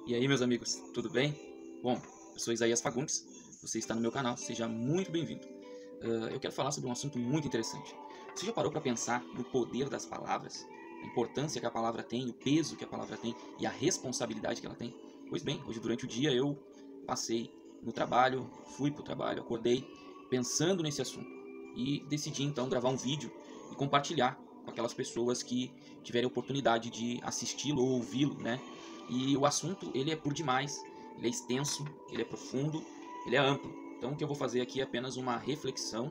E aí, meus amigos, tudo bem? Bom, eu sou Isaías Fagundes, você está no meu canal, seja muito bem-vindo. Eu quero falar sobre um assunto muito interessante. Você já parou para pensar no poder das palavras? A importância que a palavra tem, o peso que a palavra tem e a responsabilidade que ela tem? Pois bem, hoje durante o dia eu passei no trabalho, fui para o trabalho, acordei pensando nesse assunto e decidi então gravar um vídeo e compartilhar com aquelas pessoas que tiverem oportunidade de assisti-lo ou ouvi-lo, né? E o assunto, ele é por demais, ele é extenso, ele é profundo, ele é amplo. Então o que eu vou fazer aqui é apenas uma reflexão,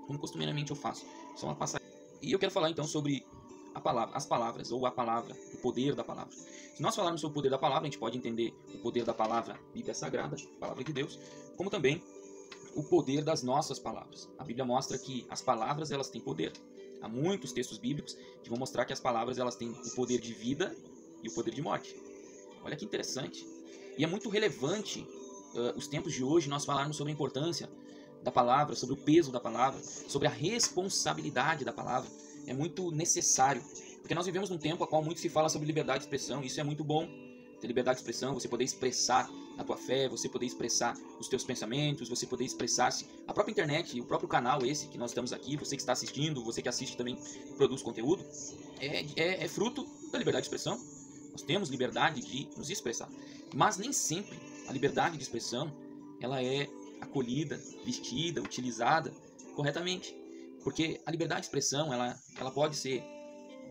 como costumeiramente eu faço, só uma passagem. E eu quero falar então sobre a palavra, as palavras, ou a palavra, o poder da palavra. Se nós falarmos sobre o poder da palavra, a gente pode entender o poder da palavra Bíblia Sagrada, a palavra de Deus, como também o poder das nossas palavras. A Bíblia mostra que as palavras, elas têm poder. Há muitos textos bíblicos que vão mostrar que as palavras, elas têm o poder de vida e o poder de morte. Olha que interessante. E é muito relevante os tempos de hoje nós falarmos sobre a importância da palavra, sobre o peso da palavra, sobre a responsabilidade da palavra. É muito necessário, porque nós vivemos num tempo a qual muito se fala sobre liberdade de expressão, e isso é muito bom. Ter liberdade de expressão, você poder expressar a tua fé, você poder expressar os teus pensamentos, você poder expressar-se. A própria internet, o próprio canal esse que nós estamos aqui, você que está assistindo, você que assiste também, produz conteúdo, é fruto da liberdade de expressão. Nós temos liberdade de nos expressar, mas nem sempre a liberdade de expressão ela é acolhida, vestida, utilizada corretamente, porque a liberdade de expressão ela pode ser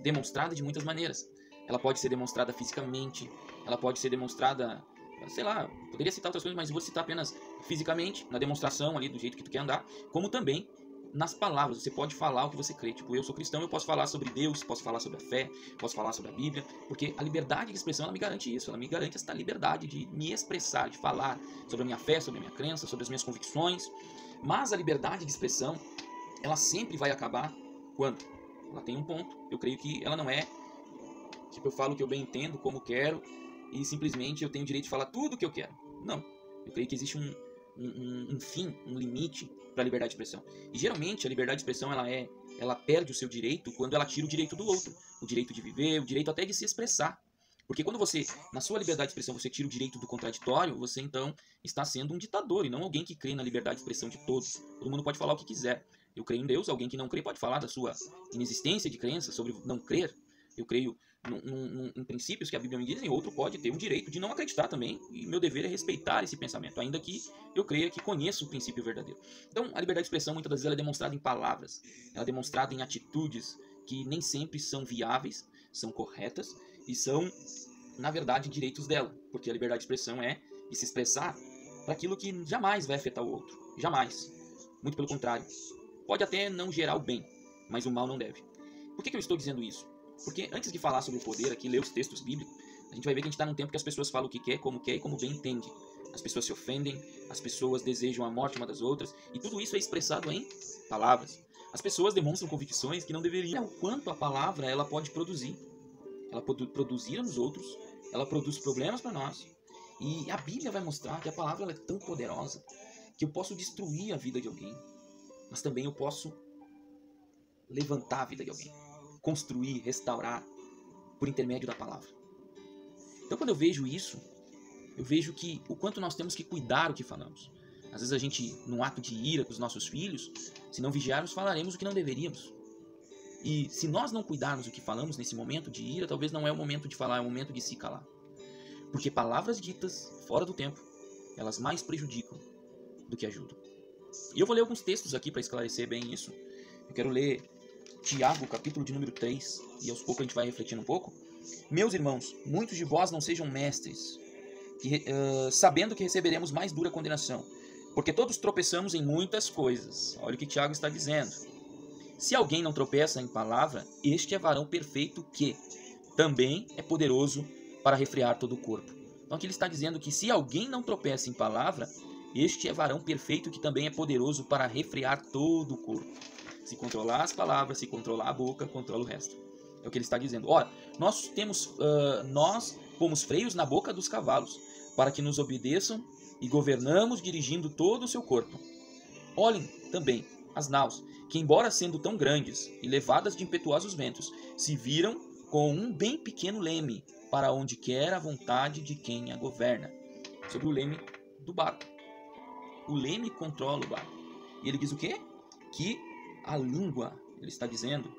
demonstrada de muitas maneiras. Ela pode ser demonstrada fisicamente, ela pode ser demonstrada, sei lá, poderia citar outras coisas, mas eu vou citar apenas fisicamente, na demonstração ali do jeito que tu quer andar, como também nas palavras. Você pode falar o que você crê. Tipo, eu sou cristão, eu posso falar sobre Deus, posso falar sobre a fé, posso falar sobre a Bíblia, porque a liberdade de expressão, ela me garante isso, ela me garante esta liberdade de me expressar, de falar sobre a minha fé, sobre a minha crença, sobre as minhas convicções. Mas a liberdade de expressão, ela sempre vai acabar quando? Ela tem um ponto. Eu creio que ela não é, tipo, eu falo o que eu bem entendo, como quero, e simplesmente eu tenho o direito de falar tudo o que eu quero. Não. Eu creio que existe um fim, um limite para a liberdade de expressão. E geralmente a liberdade de expressão ela perde o seu direito quando ela tira o direito do outro, o direito de viver, o direito até de se expressar. Porque quando você, na sua liberdade de expressão, você tira o direito do contraditório, você então está sendo um ditador e não alguém que crê na liberdade de expressão de todos. Todo mundo pode falar o que quiser. Eu creio em Deus, alguém que não crê pode falar da sua inexistência de crença, sobre não crer. Eu creio em princípios que a Bíblia me diz, e outro pode ter o direito de não acreditar também, e meu dever é respeitar esse pensamento, ainda que eu creia que conheça o princípio verdadeiro. Então, a liberdade de expressão, muitas das vezes, ela é demonstrada em palavras, ela é demonstrada em atitudes que nem sempre são viáveis, são corretas, e são, na verdade, direitos dela, porque a liberdade de expressão é de se expressar para aquilo que jamais vai afetar o outro, jamais. Muito pelo contrário, pode até não gerar o bem, mas o mal não deve. Por que eu estou dizendo isso? Porque antes de falar sobre o poder aqui, ler os textos bíblicos, a gente vai ver que a gente está num tempo que as pessoas falam o que quer e como bem entende. As pessoas se ofendem, as pessoas desejam a morte uma das outras, e tudo isso é expressado em palavras. As pessoas demonstram convicções que não deveriam. O quanto a palavra ela pode produzir. Ela pode produzir nos outros, ela produz problemas para nós. E a Bíblia vai mostrar que a palavra ela é tão poderosa que eu posso destruir a vida de alguém, mas também eu posso levantar a vida de alguém. Construir, restaurar por intermédio da palavra. Então quando eu vejo isso, eu vejo que o quanto nós temos que cuidar o que falamos. Às vezes a gente, num ato de ira com os nossos filhos, se não vigiarmos, falaremos o que não deveríamos. E se nós não cuidarmos do que falamos nesse momento de ira, talvez não é o momento de falar, é o momento de se calar. Porque palavras ditas fora do tempo, elas mais prejudicam do que ajudam. E eu vou ler alguns textos aqui para esclarecer bem isso. Eu quero ler Tiago, capítulo de número 3, e aos poucos a gente vai refletindo um pouco. Meus irmãos, muitos de vós não sejam mestres, sabendo que receberemos mais dura condenação, porque todos tropeçamos em muitas coisas. Olha o que Tiago está dizendo. Se alguém não tropeça em palavra, este é varão perfeito que também é poderoso para refrear todo o corpo. Então aqui ele está dizendo que se alguém não tropeça em palavra, este é varão perfeito que também é poderoso para refrear todo o corpo. Se controlar as palavras, se controlar a boca, controla o resto. É o que ele está dizendo. Ora, nós pomos freios na boca dos cavalos, para que nos obedeçam e governamos dirigindo todo o seu corpo. Olhem também as naus, que embora sendo tão grandes e levadas de impetuosos ventos, se viram com um bem pequeno leme, para onde quer a vontade de quem a governa. Sobre o leme do barco. O leme controla o barco. E ele diz o quê? Que a língua, ele está dizendo,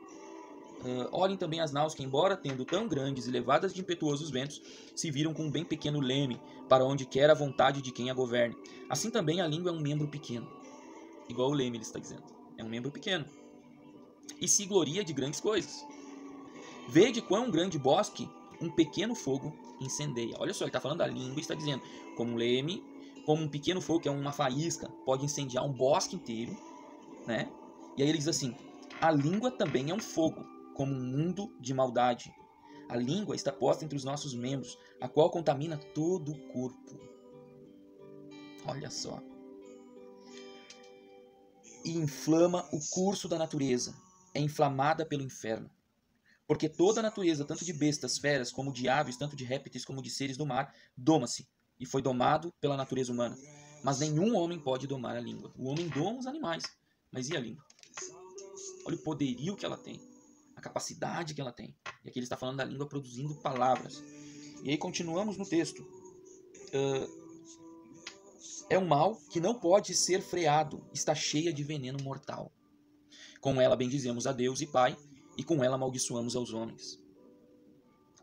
olhem também as naus que, embora tendo tão grandes e levadas de impetuosos ventos, se viram com um bem pequeno leme, para onde quer a vontade de quem a governe. Assim também a língua é um membro pequeno. Igual o leme, ele está dizendo. É um membro pequeno. E se gloria de grandes coisas. Vede quão grande bosque um pequeno fogo incendeia. Olha só, ele está falando da língua e está dizendo, como um leme, como um pequeno fogo, que é uma faísca, pode incendiar um bosque inteiro, né? E aí ele diz assim, a língua também é um fogo, como um mundo de maldade. A língua está posta entre os nossos membros, a qual contamina todo o corpo. Olha só. E inflama o curso da natureza. É inflamada pelo inferno. Porque toda a natureza, tanto de bestas, feras, como de aves, tanto de répteis como de seres do mar, doma-se, e foi domado pela natureza humana. Mas nenhum homem pode domar a língua. O homem doma os animais, mas e a língua? Olha o poderio que ela tem, a capacidade que ela tem. E aqui ele está falando da língua produzindo palavras. E aí continuamos no texto. É um mal que não pode ser freado, está cheia de veneno mortal. Com ela bendizemos a Deus e Pai, e com ela amaldiçoamos aos homens,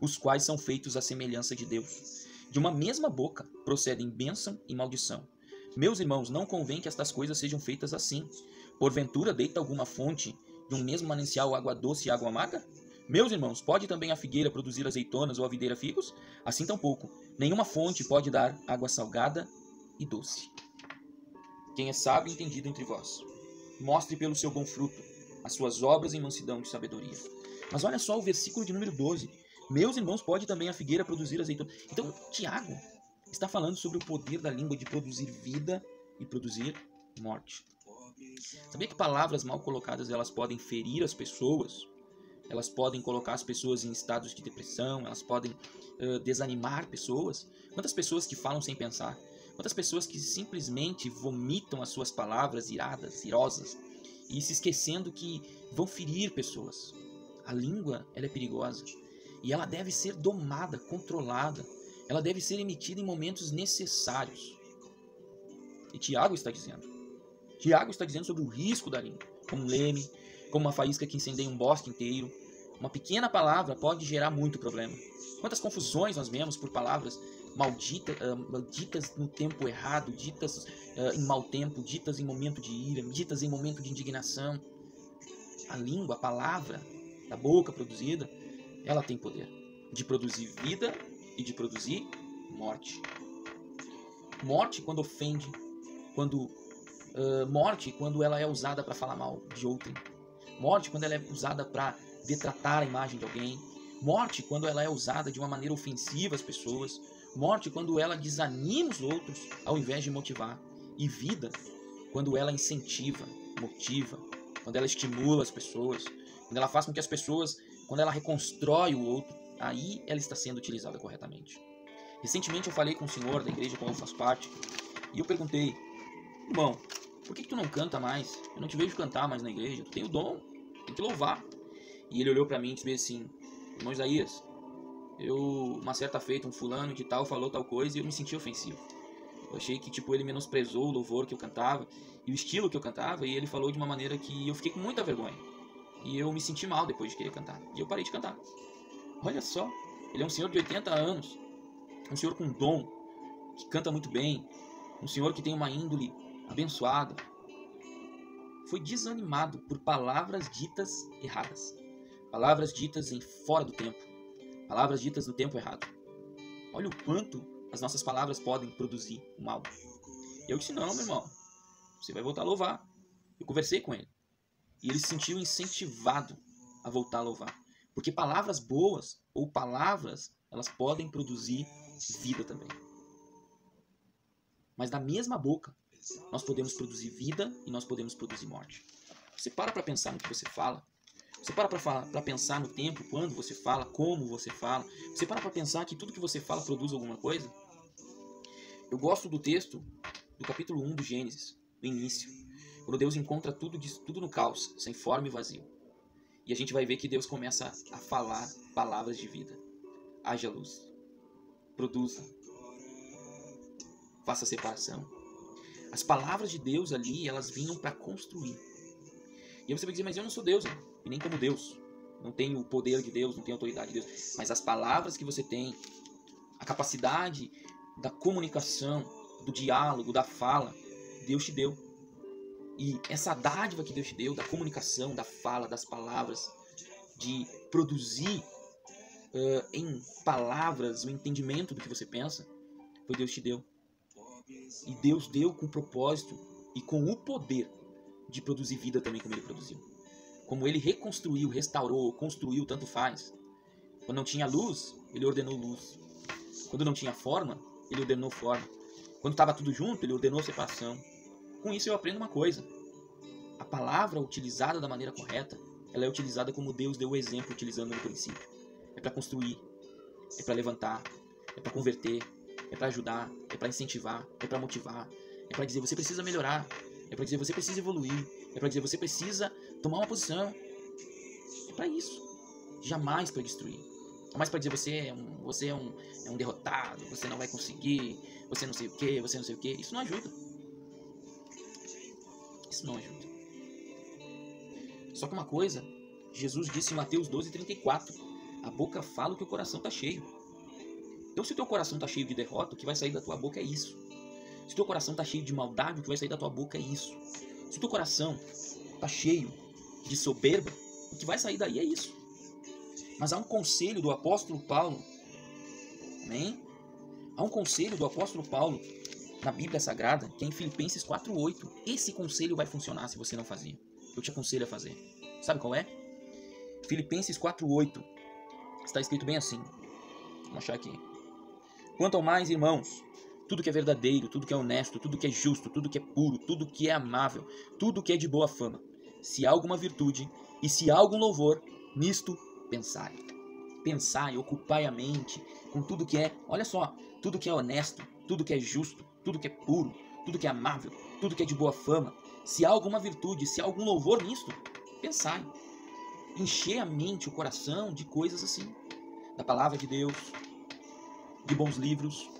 os quais são feitos à semelhança de Deus. De uma mesma boca procedem bênção e maldição. Meus irmãos, não convém que estas coisas sejam feitas assim. Porventura deita alguma fonte de um mesmo manancial água doce e água amarga? Meus irmãos, pode também a figueira produzir azeitonas ou a videira figos? Assim tampouco, nenhuma fonte pode dar água salgada e doce. Quem é sábio e entendido entre vós, mostre pelo seu bom fruto as suas obras em mansidão de sabedoria. Mas olha só o versículo de número 12. Meus irmãos, pode também a figueira produzir azeitona. Então, Tiago está falando sobre o poder da língua de produzir vida e produzir morte. Sabia que palavras mal colocadas elas podem ferir as pessoas? Elas podem colocar as pessoas em estados de depressão, elas podem desanimar pessoas. Quantas pessoas que falam sem pensar? Quantas pessoas que simplesmente vomitam as suas palavras iradas, irosas, e se esquecendo que vão ferir pessoas. A língua, ela é perigosa. E ela deve ser domada, controlada. Ela deve ser emitida em momentos necessários. E Tiago está dizendo. Tiago está dizendo sobre o risco da língua. Como um leme, como uma faísca que incendeia um bosque inteiro. Uma pequena palavra pode gerar muito problema. Quantas confusões nós vemos por palavras malditas no tempo errado, ditas em mau tempo, ditas em momento de ira, ditas em momento de indignação. A língua, a palavra da boca produzida, ela tem poder de produzir vida e de produzir morte. Morte quando ofende, morte quando ela é usada para falar mal de outrem. Morte quando ela é usada para detratar a imagem de alguém. Morte quando ela é usada de uma maneira ofensiva às pessoas. Morte quando ela desanima os outros ao invés de motivar. E vida quando ela incentiva, motiva, quando ela estimula as pessoas, quando ela faz com que as pessoas, quando ela reconstrói o outro, aí ela está sendo utilizada corretamente. Recentemente eu falei com um senhor da igreja qual eu faço parte e eu perguntei, irmão, por que tu não canta mais? Eu não te vejo cantar mais na igreja, tu tem o dom, tem que louvar. E ele olhou para mim e disse assim, irmão Isaías, uma certa feita, um fulano de tal falou tal coisa e eu me senti ofensivo. Eu achei que ele menosprezou o louvor que eu cantava e o estilo que eu cantava, e ele falou de uma maneira que eu fiquei com muita vergonha. E eu me senti mal depois de querer cantar. E eu parei de cantar. Olha só, ele é um senhor de 80 anos, um senhor com dom, que canta muito bem, um senhor que tem uma índole abençoada. Foi desanimado por palavras ditas erradas. Palavras ditas fora do tempo. Palavras ditas no tempo errado. Olha o quanto as nossas palavras podem produzir o mal. Eu disse, não, meu irmão, você vai voltar a louvar. Eu conversei com ele. E ele se sentiu incentivado a voltar a louvar. Porque palavras boas, ou palavras, elas podem produzir vida também. Mas da mesma boca, nós podemos produzir vida e nós podemos produzir morte. Você para pensar no que você fala. Você para pensar no tempo, quando você fala, como você fala. Você para pensar que tudo que você fala produz alguma coisa. Eu gosto do texto do capítulo 1 do Gênesis, do início. Quando Deus encontra tudo no caos, sem forma e vazio. E a gente vai ver que Deus começa a falar palavras de vida. Haja luz. produza, faça separação. As palavras de Deus ali, elas vinham para construir. E aí você vai dizer, mas eu não sou Deus, né? E nem como Deus. Não tenho o poder de Deus, não tenho a autoridade de Deus. Mas as palavras que você tem, a capacidade da comunicação, do diálogo, da fala, Deus te deu. E essa dádiva que Deus te deu, da comunicação, da fala, das palavras, de produzir em palavras o entendimento do que você pensa, foi Deus te deu. E Deus deu com o propósito e com o poder de produzir vida também como Ele produziu. Como Ele reconstruiu, restaurou, construiu, tanto faz. Quando não tinha luz, Ele ordenou luz. Quando não tinha forma, Ele ordenou forma. Quando estava tudo junto, Ele ordenou separação. Com isso eu aprendo uma coisa. A palavra utilizada da maneira correta, ela é utilizada como Deus deu o exemplo utilizando no princípio. É para construir, é para levantar, é para converter, é para ajudar, é para incentivar, é para motivar, é para dizer você precisa melhorar, é para dizer você precisa evoluir, é para dizer você precisa tomar uma posição. É para isso. Jamais para destruir. Jamais para dizer você é um derrotado, você não vai conseguir, você não sei o que, você não sei o que. Isso não ajuda. Isso não ajuda. Só que uma coisa, Jesus disse em Mateus 12:34, a boca fala o que o coração está cheio. Então se o teu coração está cheio de derrota, o que vai sair da tua boca é isso. Se o teu coração está cheio de maldade, o que vai sair da tua boca é isso. Se o teu coração está cheio de soberba, o que vai sair daí é isso. Mas há um conselho do apóstolo Paulo, amém? Há um conselho do apóstolo Paulo na Bíblia Sagrada, que é em Filipenses 4:8. Esse conselho vai funcionar se você não fazer. Eu te aconselho a fazer. Sabe qual é? Filipenses 4:8. Está escrito bem assim. Vamos achar aqui. Quanto ao mais, irmãos, tudo que é verdadeiro, tudo que é honesto, tudo que é justo, tudo que é puro, tudo que é amável, tudo que é de boa fama, se há alguma virtude e se há algum louvor, nisto pensai. Pensai, ocupai a mente com tudo que é, olha só, tudo que é honesto, tudo que é justo, tudo que é puro, tudo que é amável, tudo que é de boa fama. Se há alguma virtude, se há algum louvor nisto, pensai. Encher a mente, o coração de coisas assim, da palavra de Deus, de bons livros.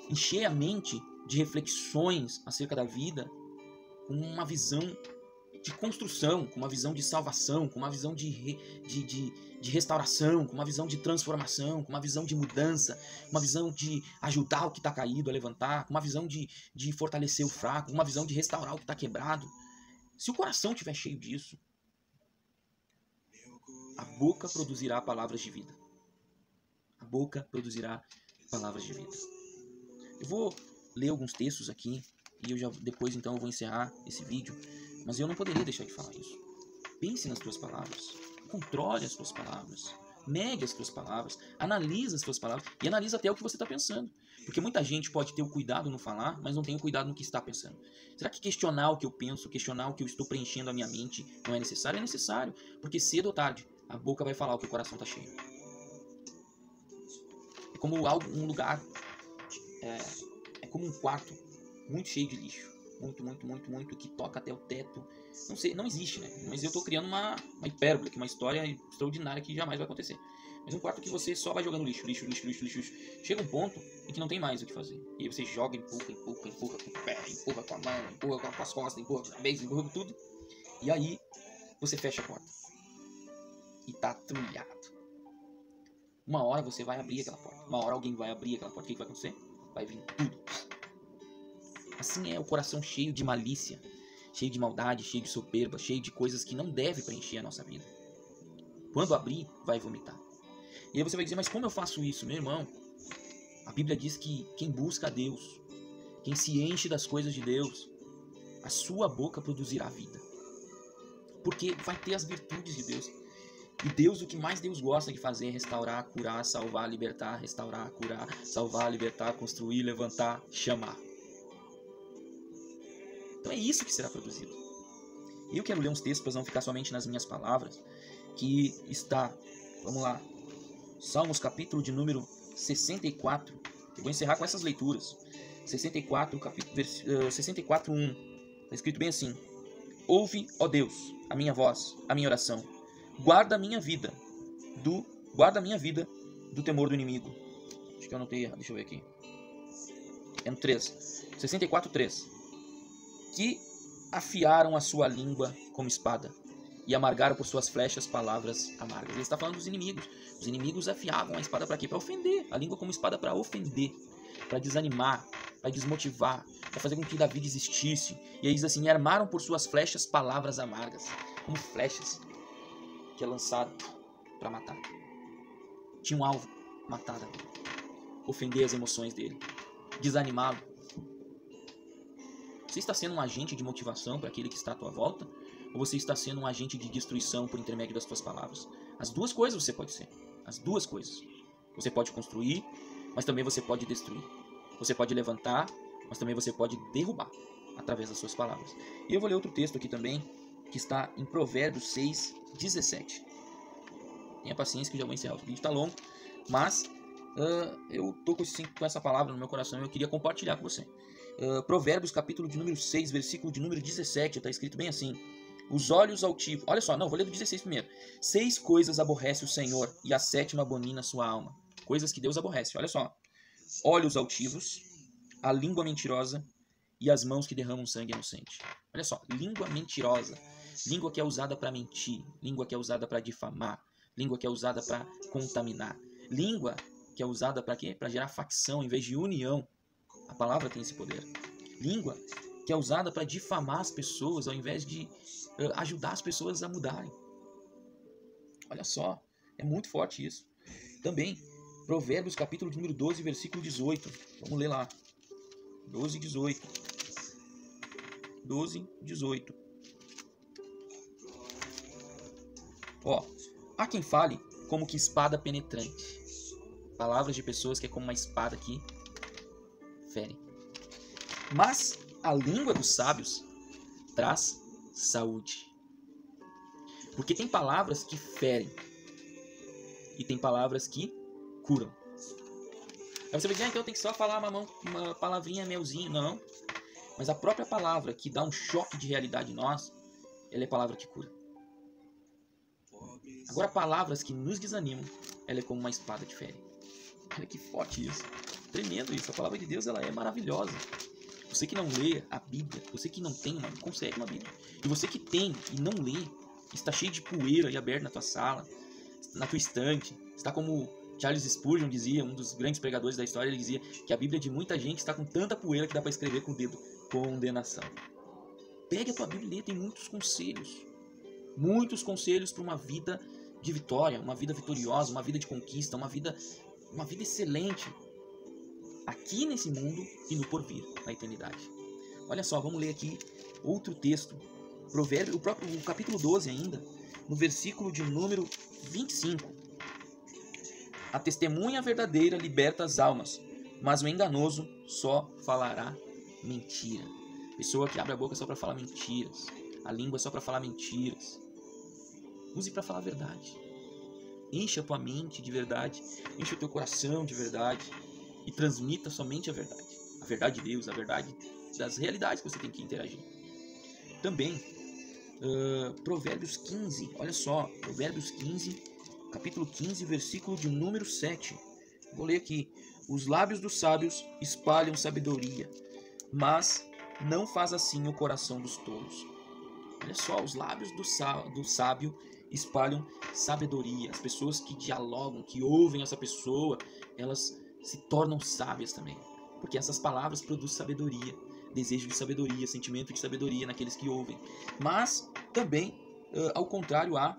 Encher a mente de reflexões acerca da vida com uma visão de construção, com uma visão de salvação, com uma visão de restauração, com uma visão de transformação, com uma visão de mudança, uma visão de ajudar o que está caído a levantar, com uma visão de fortalecer o fraco, uma visão de restaurar o que está quebrado. Se o coração estiver cheio disso, a boca produzirá palavras de vida. A boca produzirá palavras de vida. Eu vou ler alguns textos aqui e depois então eu vou encerrar esse vídeo, mas eu não poderia deixar de falar isso. Pense nas tuas palavras, controle as tuas palavras, mede as tuas palavras, analisa as tuas palavras e analisa até o que você está pensando. Porque muita gente pode ter o cuidado no falar, mas não tem o cuidado no que está pensando. Será que questionar o que eu penso, questionar o que eu estou preenchendo a minha mente não é necessário? É necessário, porque cedo ou tarde a boca vai falar o que o coração está cheio. É como um lugar, é como um quarto muito cheio de lixo. Muito, que toca até o teto. Não sei, não existe, né? Mas eu tô criando uma hipérbole, uma história extraordinária que jamais vai acontecer. Mas um quarto que você só vai jogando lixo. Chega um ponto em que não tem mais o que fazer. E aí você joga, empurra com o pé, empurra com a mão, empurra com as costas, empurra com a cabeça, empurra com tudo. E aí você fecha a porta. E tá trulhado. Uma hora você vai abrir aquela porta. Uma hora alguém vai abrir aquela porta. O que vai acontecer? Vai vir tudo. Assim é o coração cheio de malícia, cheio de maldade, cheio de soberba, cheio de coisas que não deve preencher a nossa vida. Quando abrir, vai vomitar. E aí você vai dizer, mas como eu faço isso? Meu irmão, a Bíblia diz que quem busca a Deus, quem se enche das coisas de Deus, a sua boca produzirá vida. Porque vai ter as virtudes de Deus. E Deus, o que mais Deus gosta de fazer é restaurar, curar, salvar, libertar, restaurar, curar, salvar, libertar, construir, levantar, chamar. Então é isso que será produzido. Eu quero ler uns textos para não ficar somente nas minhas palavras, que está, vamos lá, Salmos capítulo de número 64. Eu vou encerrar com essas leituras. 64, 64:1. Está escrito bem assim: ouve, ó Deus, a minha voz, a minha oração. Guarda a minha vida do temor do inimigo. Acho que eu anotei errado, deixa eu ver aqui. É no 3. 64:3. Que afiaram a sua língua como espada e amargaram por suas flechas palavras amargas. Ele está falando dos inimigos. Os inimigos afiavam a espada para quê? Para ofender. A língua como espada para ofender, para desanimar, para desmotivar, para fazer com que Davi desistisse. E aí diz assim, e armaram por suas flechas palavras amargas, como flechas que é lançado para matar. Tinha um alvo, matar Davi, ofender as emoções dele, desanimá-lo. Você está sendo um agente de motivação para aquele que está à tua volta? Ou você está sendo um agente de destruição por intermédio das tuas palavras? As duas coisas você pode ser. As duas coisas. Você pode construir, mas também você pode destruir. Você pode levantar, mas também você pode derrubar através das suas palavras. E eu vou ler outro texto aqui também, que está em Provérbios 6:17. Tenha paciência que eu já vou encerrar. O vídeo está longo, mas eu estou com essa palavra no meu coração e eu queria compartilhar com você. Provérbios, capítulo de número 6, versículo de número 17, está escrito bem assim. Os olhos altivos... Olha só, não, vou ler do 16 primeiro. 6 coisas aborrece o Senhor, e a 7ª abomina a sua alma. Coisas que Deus aborrece, olha só. Olhos altivos, a língua mentirosa e as mãos que derramam sangue inocente. Olha só, língua mentirosa. Língua que é usada para mentir. Língua que é usada para difamar. Língua que é usada para contaminar. Língua que é usada para quê? Para gerar facção em vez de união. A palavra tem esse poder. Língua que é usada para difamar as pessoas ao invés de ajudar as pessoas a mudarem. Olha só, é muito forte isso. Também, Provérbios, capítulo de número 12, versículo 18. Vamos ler lá. 12:18. 12:18. Ó, há quem fale como que espada penetrante. Palavras de pessoas que é como uma espada que fere. Mas a língua dos sábios traz saúde. Porque tem palavras que ferem e tem palavras que curam. Aí você vai dizer, então tem que só falar uma palavrinha melzinho. Não. Mas a própria palavra que dá um choque de realidade em nós, ela é palavra que cura. Agora, palavras que nos desanimam, ela é como uma espada que fere. Olha que forte isso. Tremendo isso. A palavra de Deus, ela é maravilhosa. Você que não lê a Bíblia, você que não tem consegue uma Bíblia. E você que tem e não lê, está cheio de poeira e aberto na tua sala, na tua estante. Está como Charles Spurgeon dizia, um dos grandes pregadores da história, ele dizia que a Bíblia de muita gente está com tanta poeira que dá para escrever com o dedo. Condenação. Pegue a tua Bíblia e lê, tem muitos conselhos. Muitos conselhos para uma vida de vitória, uma vida vitoriosa, uma vida de conquista, uma vida excelente. Aqui nesse mundo e no porvir, na eternidade. Olha só, vamos ler aqui outro texto. Provérbio, o capítulo 12 ainda, no versículo de número 25. A testemunha verdadeira liberta as almas, mas o enganoso só falará mentira. Pessoa que abre a boca só para falar mentiras. A língua só para falar mentiras. Use para falar a verdade. Encha a tua mente de verdade. Encha o teu coração de verdade. E transmita somente a verdade. A verdade de Deus, a verdade das realidades que você tem que interagir. Também, Provérbios 15. Olha só, Provérbios 15, capítulo 15, versículo de número 7. Vou ler aqui. Os lábios dos sábios espalham sabedoria, mas não faz assim o coração dos tolos. Olha só, os lábios do sábio espalham sabedoria. As pessoas que dialogam, que ouvem essa pessoa, elas se tornam sábias também. Porque essas palavras produzem sabedoria, desejo de sabedoria, sentimento de sabedoria naqueles que ouvem. Mas também, ao contrário, há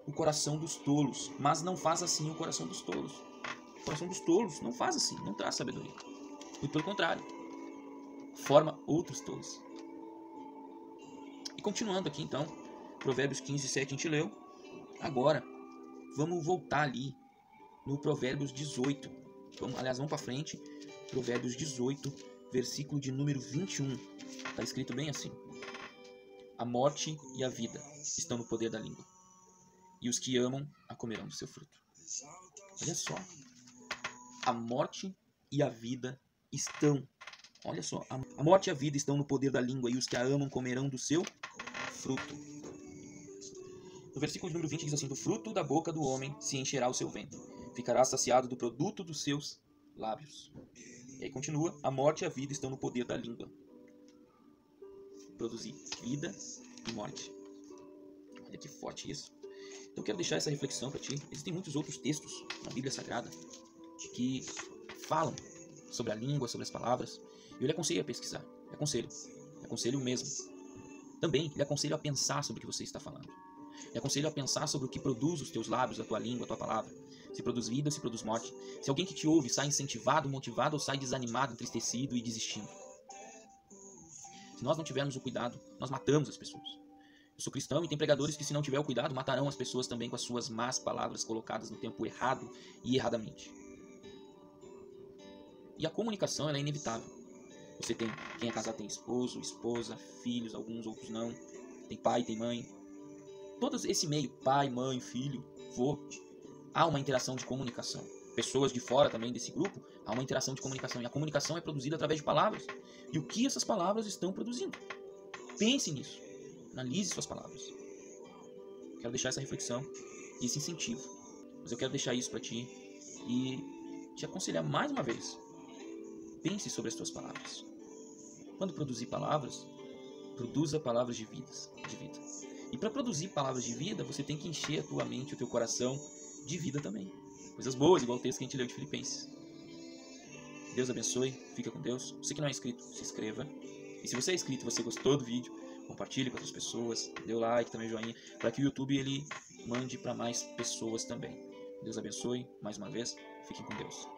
o coração dos tolos. Mas não faz assim o coração dos tolos. O coração dos tolos não faz assim, não traz sabedoria. Muito pelo contrário, forma outros tolos. E continuando aqui então, Provérbios 15, 7 a gente leu. Agora, vamos voltar ali no Provérbios 18. Vamos para frente. Provérbios 18, versículo de número 21. Está escrito bem assim. A morte e a vida estão no poder da língua, e os que amam a comerão do seu fruto. Olha só. A morte e a vida estão. Olha só. A morte e a vida estão no poder da língua, e os que a amam comerão do seu fruto. No versículo de número 20 diz assim: do fruto da boca do homem se encherá o seu ventre. Ficará saciado do produto dos seus lábios. E aí continua: a morte e a vida estão no poder da língua. Produzir vida e morte. Olha que forte isso. Então eu quero deixar essa reflexão para ti. Existem muitos outros textos na Bíblia Sagrada que falam sobre a língua, sobre as palavras. E eu lhe aconselho a pesquisar. Aconselho mesmo. Também lhe aconselho a pensar sobre o que você está falando. Lhe aconselho a pensar sobre o que produz os teus lábios, a tua língua, a tua palavra. Se produz vida ou se produz morte. Se alguém que te ouve sai incentivado, motivado ou sai desanimado, entristecido e desistindo. Se nós não tivermos o cuidado, nós matamos as pessoas. Eu sou cristão e tem pregadores que, se não tiver o cuidado, matarão as pessoas também com as suas más palavras colocadas no tempo errado e erradamente. E a comunicação ela é inevitável. Você tem, quem é casado tem esposo, esposa, filhos, alguns outros não. Tem pai, tem mãe. Todo esse meio, pai, mãe, filho, vô, há uma interação de comunicação. Pessoas de fora também desse grupo, há uma interação de comunicação. E a comunicação é produzida através de palavras. E o que essas palavras estão produzindo? Pense nisso. Analise suas palavras. Quero deixar essa reflexão e esse incentivo. Mas eu quero deixar isso para ti e te aconselhar mais uma vez. Pense sobre as tuas palavras. Quando produzir palavras, produza palavras de vida. E para produzir palavras de vida, você tem que encher a tua mente, o teu coração de vida também. Coisas boas, igual o texto que a gente leu de Filipenses. Deus abençoe, fica com Deus. Você que não é inscrito, se inscreva. E se você é inscrito e você gostou do vídeo, compartilhe com outras pessoas, dê o like, também joinha, para que o YouTube ele mande para mais pessoas também. Deus abençoe, mais uma vez, fiquem com Deus.